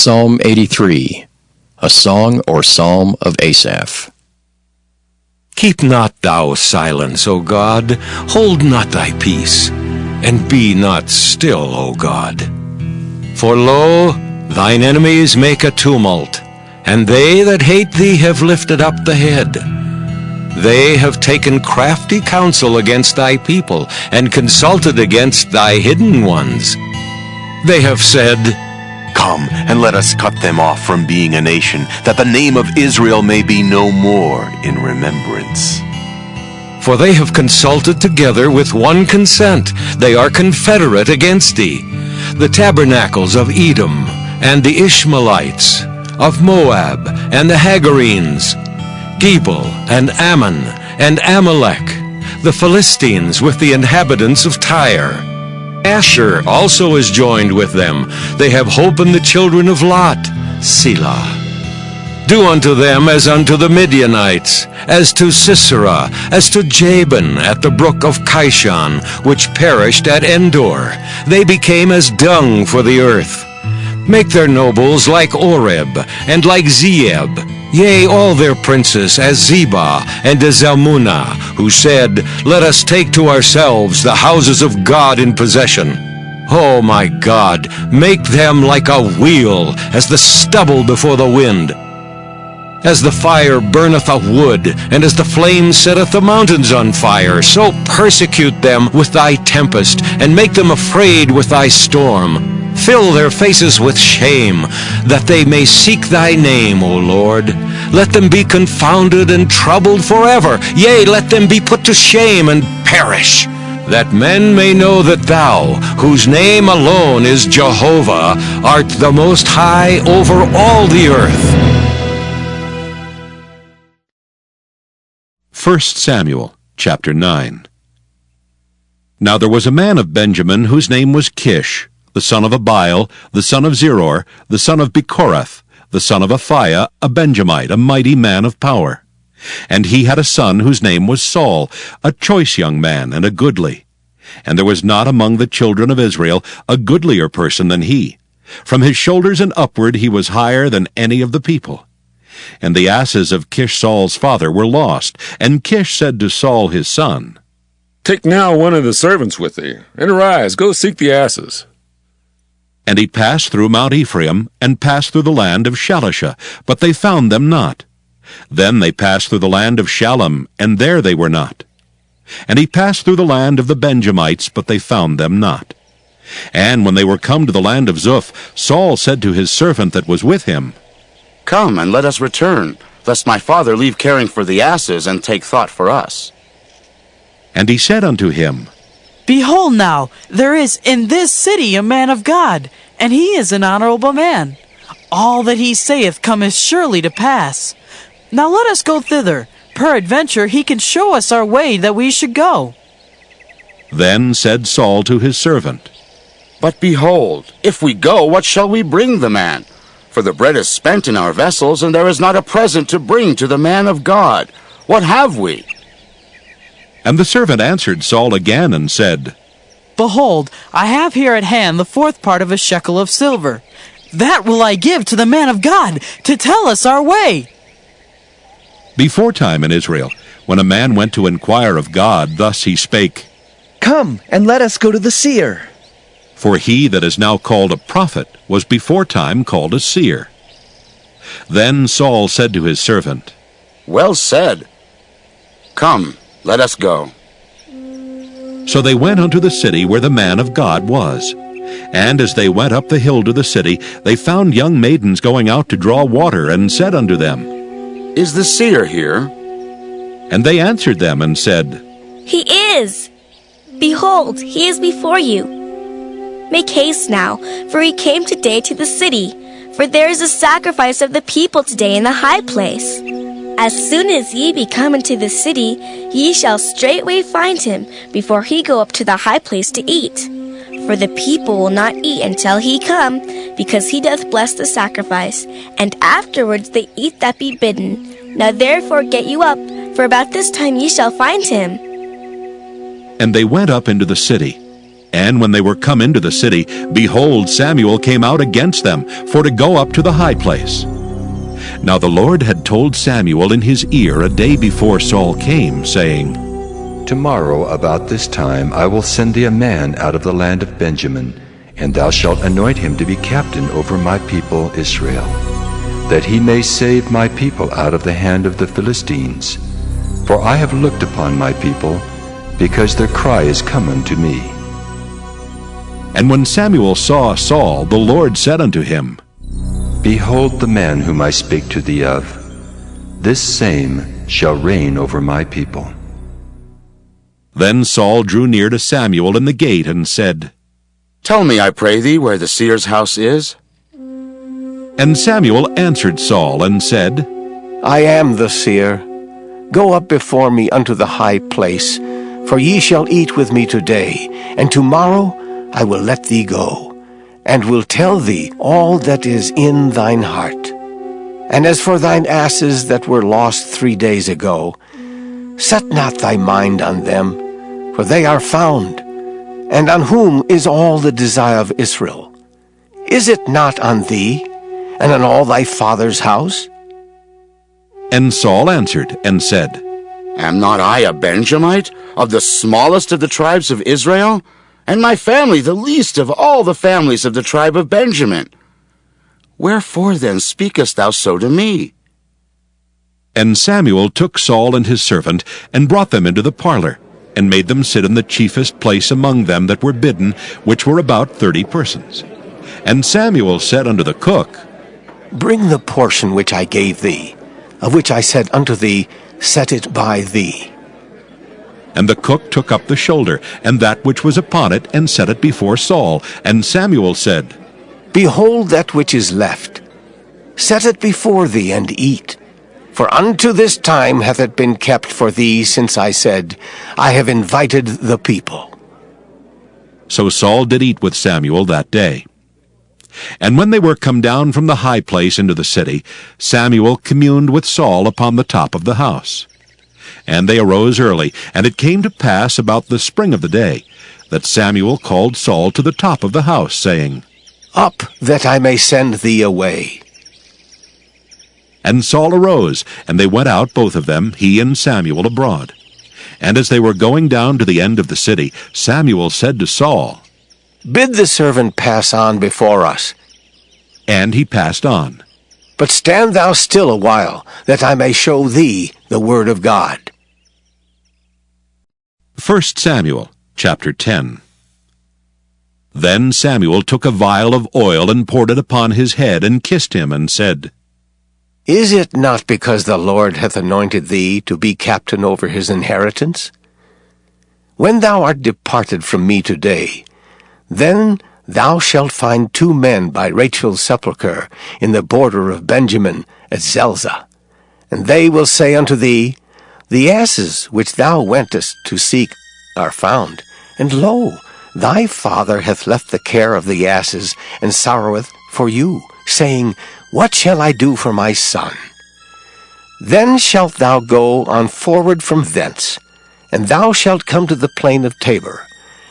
Psalm 83, a song or psalm of Asaph. Keep not thou silence, O God, hold not thy peace, and be not still, O God. For lo, thine enemies make a tumult, and they that hate thee have lifted up the head. They have taken crafty counsel against thy people, and consulted against thy hidden ones. They have said, Come, and let us cut them off from being a nation, that the name of Israel may be no more in remembrance. For they have consulted together with one consent. They are confederate against thee. The tabernacles of Edom, and the Ishmaelites, of Moab, and the Hagarenes, Gebal, and Ammon, and Amalek, the Philistines with the inhabitants of Tyre. Asher also is joined with them. They have hope in the children of Lot. Selah. Do unto them as unto the Midianites, as to Sisera, as to Jabin at the brook of Kishon, which perished at Endor. They became as dung for the earth. Make their nobles like Oreb, and like Zeeb, yea, all their princes as Zebah and as Zalmunna, who said, Let us take to ourselves the houses of God in possession. O my God, make them like a wheel, as the stubble before the wind. As the fire burneth a wood, and as the flame setteth the mountains on fire, so persecute them with thy tempest, and make them afraid with thy storm. Fill their faces with shame, that they may seek thy name, O Lord. Let them be confounded and troubled forever. Yea, let them be put to shame and perish, that men may know that thou, whose name alone is Jehovah, art the Most High over all the earth. 1 Samuel chapter 9. Now there was a man of Benjamin whose name was Kish, the son of Abiel, the son of Zeror, the son of Bechorath, the son of Aphiah, a Benjamite, a mighty man of power. And he had a son whose name was Saul, a choice young man, and a goodly. And there was not among the children of Israel a goodlier person than he. From his shoulders and upward he was higher than any of the people. And the asses of Kish Saul's father were lost. And Kish said to Saul his son, Take now one of the servants with thee, and arise, go seek the asses. And he passed through Mount Ephraim, and passed through the land of Shalisha, but they found them not. Then they passed through the land of Shalem, and there they were not. And he passed through the land of the Benjamites, but they found them not. And when they were come to the land of Zuph, Saul said to his servant that was with him, Come, and let us return, lest my father leave caring for the asses, and take thought for us. And he said unto him, Behold now, there is in this city a man of God, and he is an honorable man. All that he saith cometh surely to pass. Now let us go thither. Peradventure he can show us our way that we should go. Then said Saul to his servant, But behold, if we go, what shall we bring the man? For the bread is spent in our vessels, and there is not a present to bring to the man of God. What have we? And the servant answered Saul again, and said, Behold, I have here at hand the 4th part of a shekel of silver. That will I give to the man of God, to tell us our way. Beforetime in Israel, when a man went to inquire of God, thus he spake, Come, and let us go to the seer. For he that is now called a prophet was beforetime called a seer. Then Saul said to his servant, Well said. Come, let us go. So they went unto the city where the man of God was. And as they went up the hill to the city, they found young maidens going out to draw water, and said unto them, Is the seer here? And they answered them, and said, He is. Behold, he is before you. Make haste now, for he came today to the city. For there is a sacrifice of the people today in the high place. As soon as ye be come into the city, ye shall straightway find him, before he go up to the high place to eat. For the people will not eat until he come, because he doth bless the sacrifice, and afterwards they eat that be bidden. Now therefore get you up, for about this time ye shall find him. And they went up into the city. And when they were come into the city, behold, Samuel came out against them, for to go up to the high place. Now the Lord had told Samuel in his ear a day before Saul came, saying, Tomorrow about this time I will send thee a man out of the land of Benjamin, and thou shalt anoint him to be captain over my people Israel, that he may save my people out of the hand of the Philistines. For I have looked upon my people, because their cry is come unto me. And when Samuel saw Saul, the Lord said unto him, Behold the man whom I spake to thee of. This same shall reign over my people. Then Saul drew near to Samuel in the gate, and said, Tell me, I pray thee, where the seer's house is. And Samuel answered Saul, and said, I am the seer. Go up before me unto the high place, for ye shall eat with me today, and tomorrow I will let thee go, and will tell thee all that is in thine heart. And as for thine asses that were lost 3 days ago, set not thy mind on them, for they are found. And on whom is all the desire of Israel? Is it not on thee, and on all thy father's house? And Saul answered and said, Am not I a Benjamite, of the smallest of the tribes of Israel? And my family the least of all the families of the tribe of Benjamin. Wherefore then speakest thou so to me? And Samuel took Saul and his servant, and brought them into the parlor, and made them sit in the chiefest place among them that were bidden, which were about 30 persons. And Samuel said unto the cook, Bring the portion which I gave thee, of which I said unto thee, Set it by thee. And the cook took up the shoulder, and that which was upon it, and set it before Saul. And Samuel said, Behold that which is left. Set it before thee, and eat. For unto this time hath it been kept for thee, since I said, I have invited the people. So Saul did eat with Samuel that day. And when they were come down from the high place into the city, Samuel communed with Saul upon the top of the house. And they arose early, and it came to pass about the spring of the day, that Samuel called Saul to the top of the house, saying, Up, that I may send thee away. And Saul arose, and they went out both of them, he and Samuel, abroad. And as they were going down to the end of the city, Samuel said to Saul, Bid the servant pass on before us. And he passed on. But stand thou still a while, that I may show thee the word of God. 1 Samuel chapter 10. Then Samuel took a vial of oil, and poured it upon his head, and kissed him, and said, Is it not because the Lord hath anointed thee to be captain over his inheritance? When thou art departed from me today, then thou shalt find 2 men by Rachel's sepulchre in the border of Benjamin at Zelzah. And they will say unto thee, The asses which thou wentest to seek are found. And lo, thy father hath left the care of the asses, and sorroweth for you, saying, What shall I do for my son? Then shalt thou go on forward from thence, and thou shalt come to the plain of Tabor,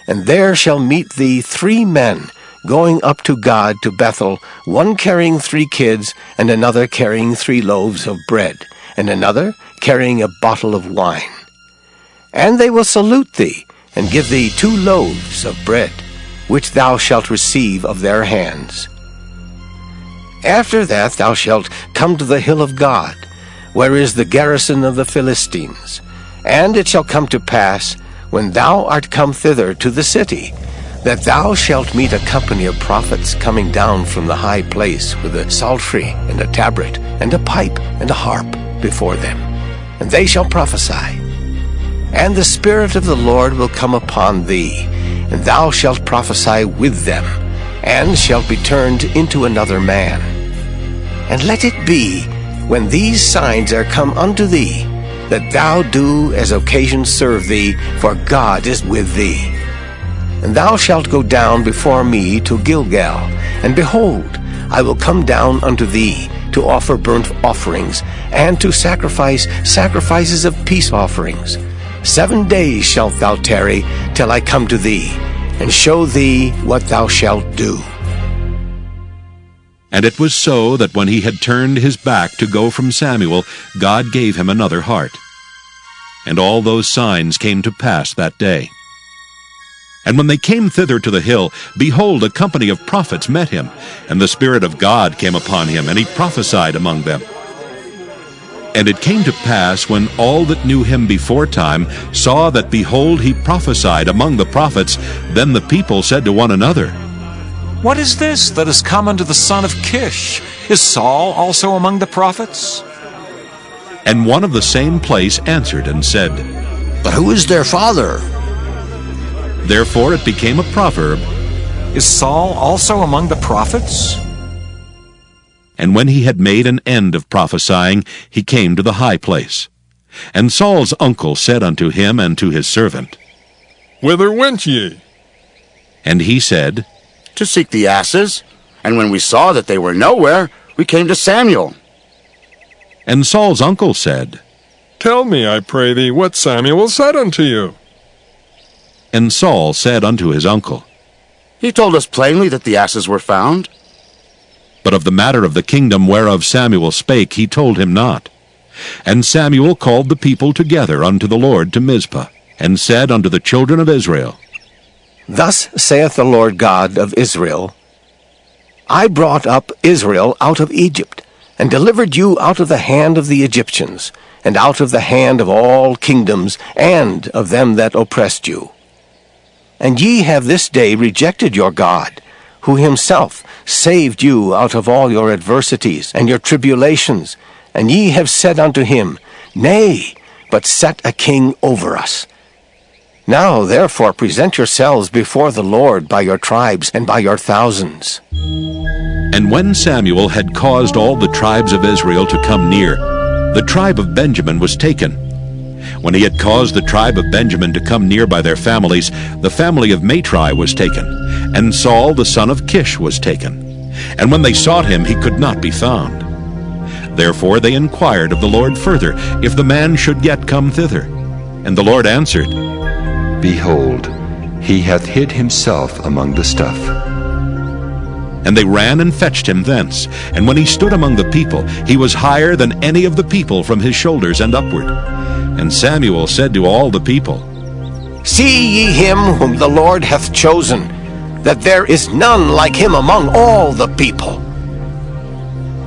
and there shall meet thee 3 men going up to God to Bethel, one carrying 3 kids, and another carrying 3 loaves of bread, and another carrying a bottle of wine. And they will salute thee, and give thee 2 loaves of bread, which thou shalt receive of their hands. After that thou shalt come to the hill of God, where is the garrison of the Philistines. And it shall come to pass, when thou art come thither to the city, that thou shalt meet a company of prophets coming down from the high place with a psaltery and a tabret and a pipe and a harp before them. And they shall prophesy. And the Spirit of the Lord will come upon thee, and thou shalt prophesy with them, and shalt be turned into another man. And let it be, when these signs are come unto thee, that thou do as occasion serve thee, for God is with thee. And thou shalt go down before me to Gilgal, and behold, I will come down unto thee to offer burnt offerings, and to sacrifice sacrifices of peace offerings. 7 days shalt thou tarry till I come to thee, and show thee what thou shalt do. And it was so that when he had turned his back to go from Samuel, God gave him another heart. And all those signs came to pass that day. And when they came thither to the hill, behold, a company of prophets met him, and the Spirit of God came upon him, and he prophesied among them. And it came to pass, when all that knew him beforetime saw that, behold, he prophesied among the prophets, then the people said to one another, What is this that is come unto the son of Kish? Is Saul also among the prophets? And one of the same place answered and said, But who is their father? Therefore it became a proverb, Is Saul also among the prophets? And when he had made an end of prophesying, he came to the high place. And Saul's uncle said unto him and to his servant, Whither went ye? And he said, To seek the asses. And when we saw that they were nowhere, we came to Samuel. And Saul's uncle said, Tell me, I pray thee, what Samuel said unto you. And Saul said unto his uncle, He told us plainly that the asses were found. But of the matter of the kingdom whereof Samuel spake he told him not. And Samuel called the people together unto the Lord to Mizpah, and said unto the children of Israel, Thus saith the Lord God of Israel, I brought up Israel out of Egypt, and delivered you out of the hand of the Egyptians, and out of the hand of all kingdoms, and of them that oppressed you. And ye have this day rejected your God, who himself saved you out of all your adversities and your tribulations, and ye have said unto him, Nay, but set a king over us. Now therefore present yourselves before the Lord by your tribes and by your thousands. And when Samuel had caused all the tribes of Israel to come near, the tribe of Benjamin was taken. When he had caused the tribe of Benjamin to come near by their families, the family of Matri was taken, and Saul the son of Kish was taken. And when they sought him, he could not be found. Therefore they inquired of the Lord further, if the man should yet come thither. And the Lord answered, Behold, he hath hid himself among the stuff. And they ran and fetched him thence. And when he stood among the people, he was higher than any of the people from his shoulders and upward. And Samuel said to all the people, See ye him whom the Lord hath chosen, that there is none like him among all the people.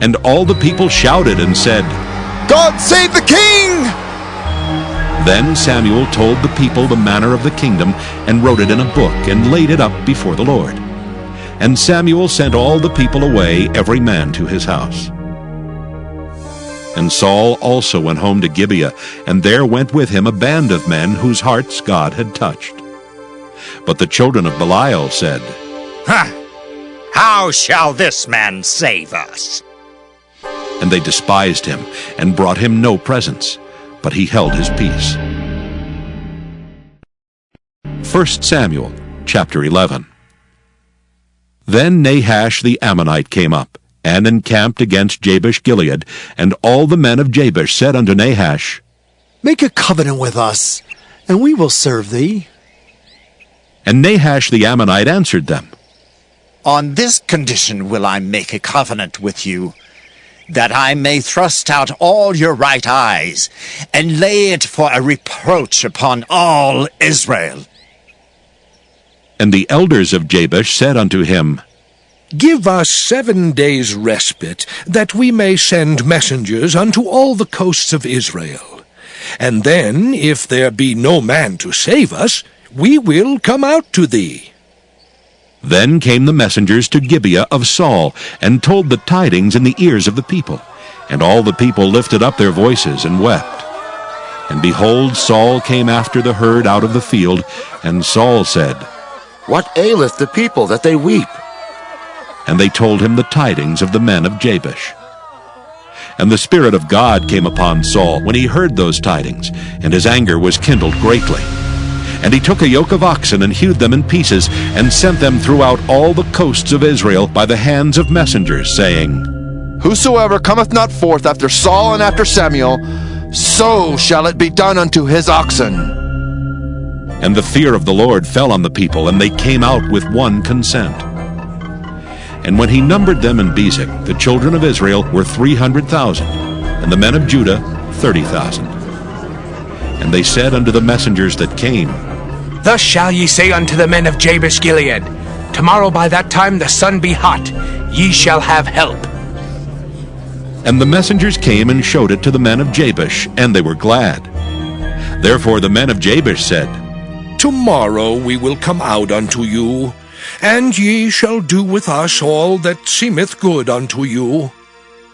And all the people shouted and said, God save the king! Then Samuel told the people the manner of the kingdom, and wrote it in a book, and laid it up before the Lord. And Samuel sent all the people away, every man to his house. And Saul also went home to Gibeah, and there went with him a band of men whose hearts God had touched. But the children of Belial said, How shall this man save us? And they despised him, and brought him no presents, but he held his peace. 1 Samuel chapter 11. Then Nahash the Ammonite came up, and encamped against Jabesh-Gilead, and all the men of Jabesh said unto Nahash, Make a covenant with us, and we will serve thee. And Nahash the Ammonite answered them, On this condition will I make a covenant with you, that I may thrust out all your right eyes, and lay it for a reproach upon all Israel. And the elders of Jabesh said unto him, Give us 7 days' respite, that we may send messengers unto all the coasts of Israel. And then, if there be no man to save us, we will come out to thee. Then came the messengers to Gibeah of Saul, and told the tidings in the ears of the people. And all the people lifted up their voices and wept. And behold, Saul came after the herd out of the field, and Saul said, What aileth the people that they weep? And they told him the tidings of the men of Jabesh. And the Spirit of God came upon Saul when he heard those tidings, and his anger was kindled greatly. And he took a yoke of oxen and hewed them in pieces, and sent them throughout all the coasts of Israel by the hands of messengers, saying, Whosoever cometh not forth after Saul and after Samuel, so shall it be done unto his oxen. And the fear of the Lord fell on the people, and they came out with one consent. And when he numbered them in Bezek, the children of Israel were 300,000, and the men of Judah 30,000. And they said unto the messengers that came, Thus shall ye say unto the men of Jabesh Gilead, Tomorrow by that time the sun be hot, ye shall have help. And the messengers came and showed it to the men of Jabesh, and they were glad. Therefore the men of Jabesh said, Tomorrow we will come out unto you, and ye shall do with us all that seemeth good unto you.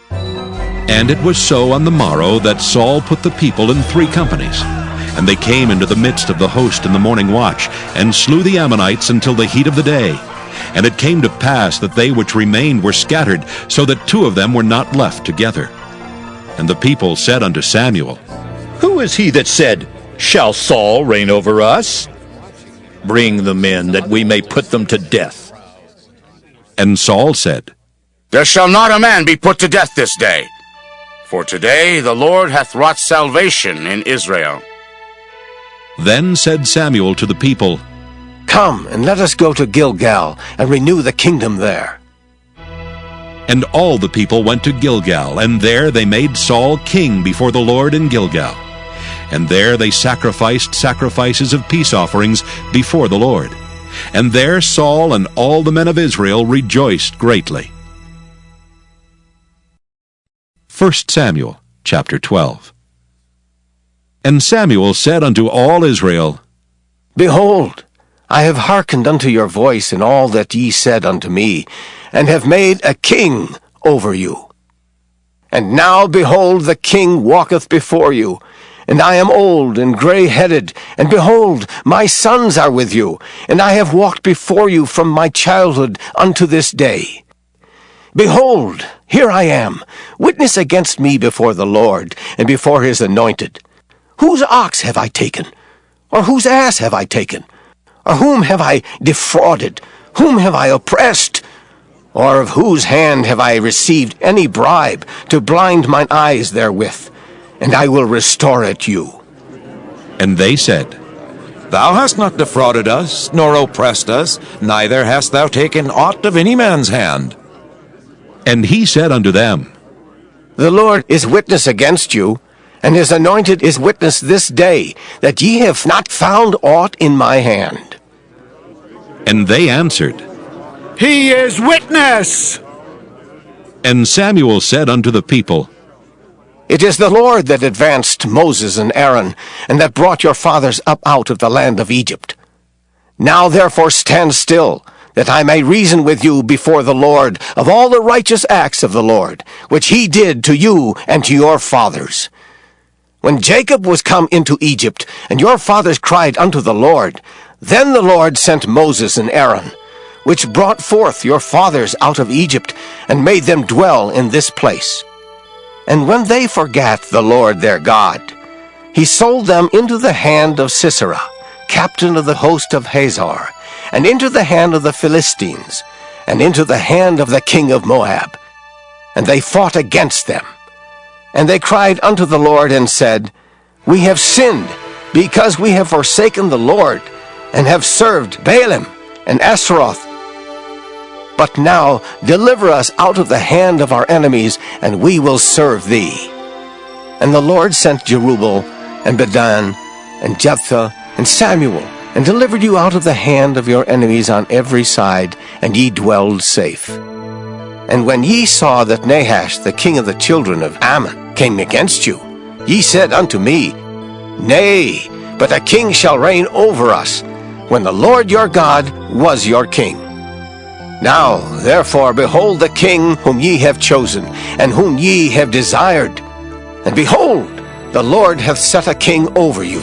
And it was so on the morrow that Saul put the people in 3 companies. And they came into the midst of the host in the morning watch, and slew the Ammonites until the heat of the day. And it came to pass that they which remained were scattered, so that 2 of them were not left together. And the people said unto Samuel, Who is he that said, Shall Saul reign over us? Bring the men, that we may put them to death. And Saul said, There shall not a man be put to death this day, for today the Lord hath wrought salvation in Israel. Then said Samuel to the people, Come, and let us go to Gilgal, and renew the kingdom there. And all the people went to Gilgal, and there they made Saul king before the Lord in Gilgal. And there they sacrificed sacrifices of peace offerings before the Lord. And there Saul and all the men of Israel rejoiced greatly. 1 Samuel chapter 12. And Samuel said unto all Israel, Behold, I have hearkened unto your voice in all that ye said unto me, and have made a king over you. And now, behold, the king walketh before you, and I am old and gray-headed, and behold, my sons are with you, and I have walked before you from my childhood unto this day. Behold, here I am, witness against me before the Lord, and before his anointed. Whose ox have I taken? Or whose ass have I taken? Or whom have I defrauded? Whom have I oppressed? Or of whose hand have I received any bribe to blind mine eyes therewith? And I will restore it you. And they said, Thou hast not defrauded us, nor oppressed us, neither hast thou taken aught of any man's hand. And he said unto them, The Lord is witness against you, and his anointed is witness this day, that ye have not found aught in my hand. And they answered, He is witness! And Samuel said unto the people, It is the Lord that advanced Moses and Aaron, and that brought your fathers up out of the land of Egypt. Now therefore stand still, that I may reason with you before the Lord of all the righteous acts of the Lord, which he did to you and to your fathers. When Jacob was come into Egypt, and your fathers cried unto the Lord, then the Lord sent Moses and Aaron, which brought forth your fathers out of Egypt, and made them dwell in this place. And when they forgat the Lord their God, he sold them into the hand of Sisera, captain of the host of Hazor, and into the hand of the Philistines, and into the hand of the king of Moab. And they fought against them. And they cried unto the Lord, and said, We have sinned, because we have forsaken the Lord, and have served Baalim and Ashtaroth. But now deliver us out of the hand of our enemies, and we will serve thee. And the Lord sent Jerubbaal, and Bedan, and Jephthah, and Samuel, and delivered you out of the hand of your enemies on every side, and ye dwelled safe. And when ye saw that Nahash, the king of the children of Ammon, came against you, ye said unto me, Nay, but a king shall reign over us, when the Lord your God was your king. Now, therefore, behold the king whom ye have chosen, and whom ye have desired. And behold, the Lord hath set a king over you.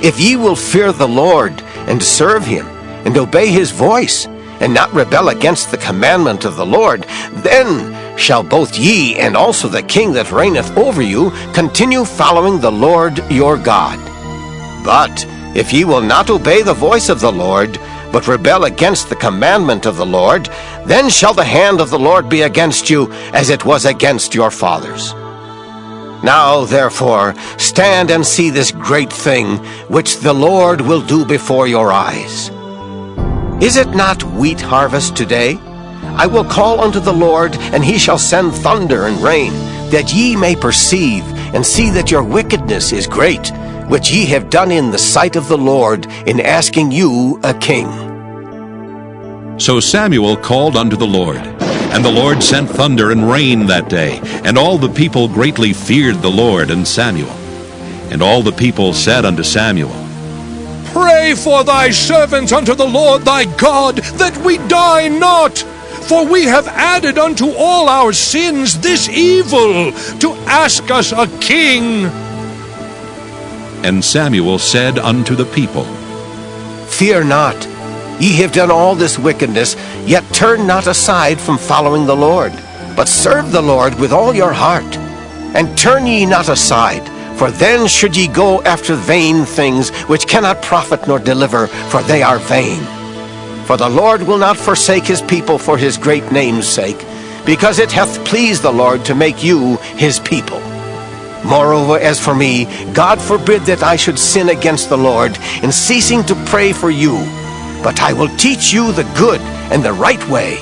If ye will fear the Lord, and serve him, and obey his voice, and not rebel against the commandment of the Lord, then shall both ye and also the king that reigneth over you continue following the Lord your God. But if ye will not obey the voice of the Lord, but rebel against the commandment of the Lord, then shall the hand of the Lord be against you, as it was against your fathers. Now, therefore, stand and see this great thing, which the Lord will do before your eyes. Is it not wheat harvest today? I will call unto the Lord, and he shall send thunder and rain, that ye may perceive, and see that your wickedness is great, which ye have done in the sight of the Lord, in asking you a king. So Samuel called unto the Lord, and the Lord sent thunder and rain that day, and all the people greatly feared the Lord and Samuel. And all the people said unto Samuel, Pray for thy servants unto the Lord thy God, that we die not. For we have added unto all our sins this evil, to ask us a king. And Samuel said unto the people, Fear not. Ye have done all this wickedness, yet turn not aside from following the Lord, but serve the Lord with all your heart. And turn ye not aside, for then should ye go after vain things, which cannot profit nor deliver, for they are vain. For the Lord will not forsake his people for his great name's sake, because it hath pleased the Lord to make you his people. Moreover, as for me, God forbid that I should sin against the Lord in ceasing to pray for you. But I will teach you the good and the right way.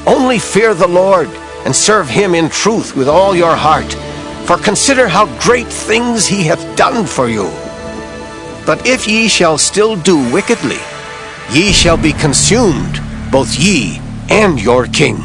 Only fear the Lord, and serve him in truth with all your heart. For consider how great things he hath done for you. But if ye shall still do wickedly, ye shall be consumed, both ye and your king.